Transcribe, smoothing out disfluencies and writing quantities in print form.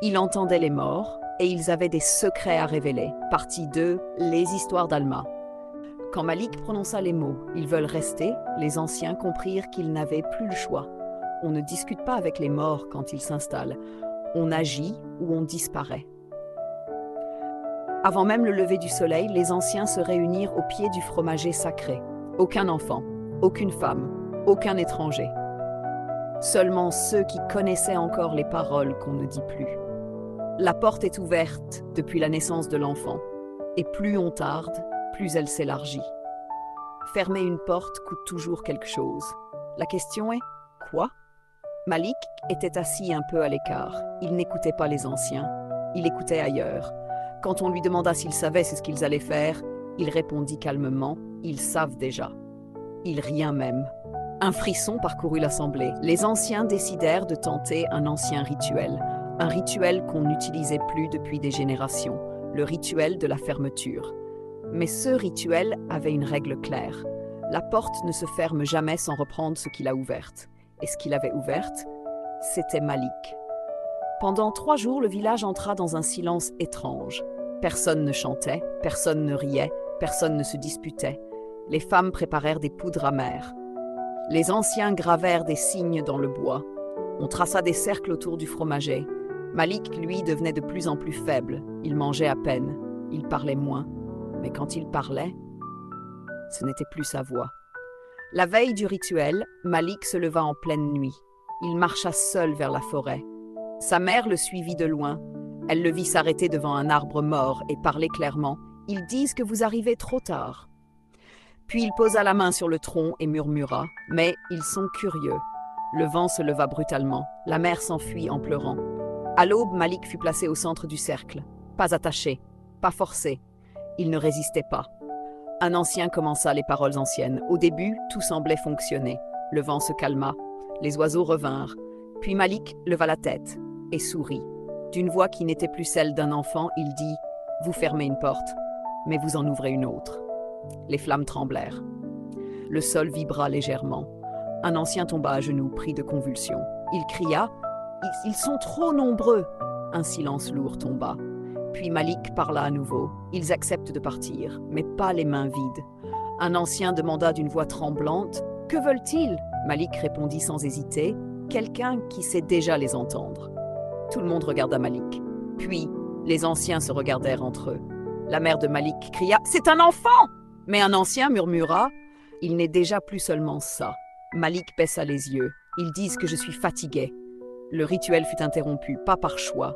Il entendait les morts et ils avaient des secrets à révéler. Partie 2, les histoires d'Alma. Quand Malik prononça les mots « Ils veulent rester », les anciens comprirent qu'ils n'avaient plus le choix. On ne discute pas avec les morts quand ils s'installent. On agit ou on disparaît. Avant même le lever du soleil, les anciens se réunirent au pied du fromager sacré. Aucun enfant, aucune femme, aucun étranger. Seulement ceux qui connaissaient encore les paroles qu'on ne dit plus. La porte est ouverte depuis la naissance de l'enfant, et plus on tarde, plus elle s'élargit. Fermer une porte coûte toujours quelque chose. La question est « quoi ?» Malik était assis un peu à l'écart. Il n'écoutait pas les anciens. Il écoutait ailleurs. Quand on lui demanda s'il savait ce qu'ils allaient faire, il répondit calmement « Ils savent déjà ». Il rien même. Un frisson parcourut l'assemblée. Les anciens décidèrent de tenter un ancien rituel. Un rituel qu'on n'utilisait plus depuis des générations. Le rituel de la fermeture. Mais ce rituel avait une règle claire. La porte ne se ferme jamais sans reprendre ce qu'il a ouverte. Et ce qu'il avait ouverte, c'était Malik. Pendant 3 jours, le village entra dans un silence étrange. Personne ne chantait, personne ne riait, personne ne se disputait. Les femmes préparèrent des poudres amères. Les anciens gravèrent des signes dans le bois. On traça des cercles autour du fromager. Malik, lui, devenait de plus en plus faible. Il mangeait à peine. Il parlait moins. Mais quand il parlait, ce n'était plus sa voix. La veille du rituel, Malik se leva en pleine nuit. Il marcha seul vers la forêt. Sa mère le suivit de loin. Elle le vit s'arrêter devant un arbre mort et parler clairement. « Ils disent que vous arrivez trop tard. » Puis il posa la main sur le tronc et murmura « Mais ils sont curieux. » Le vent se leva brutalement. La mère s'enfuit en pleurant. À l'aube, Malik fut placé au centre du cercle. Pas attaché, pas forcé. Il ne résistait pas. Un ancien commença les paroles anciennes. Au début, tout semblait fonctionner. Le vent se calma. Les oiseaux revinrent. Puis Malik leva la tête et sourit. D'une voix qui n'était plus celle d'un enfant, il dit « Vous fermez une porte, mais vous en ouvrez une autre. » Les flammes tremblèrent. Le sol vibra légèrement. Un ancien tomba à genoux, pris de convulsions. Il cria « Ils sont trop nombreux !» Un silence lourd tomba. Puis Malik parla à nouveau. « Ils acceptent de partir, mais pas les mains vides. » Un ancien demanda d'une voix tremblante « Que veulent-ils » Malik répondit sans hésiter « Quelqu'un qui sait déjà les entendre. » Tout le monde regarda Malik. Puis, les anciens se regardèrent entre eux. La mère de Malik cria « C'est un enfant !» Mais un ancien murmura « Il n'est déjà plus seulement ça. » Malik baissa les yeux. « Ils disent que je suis fatigué. » Le rituel fut interrompu, pas par choix,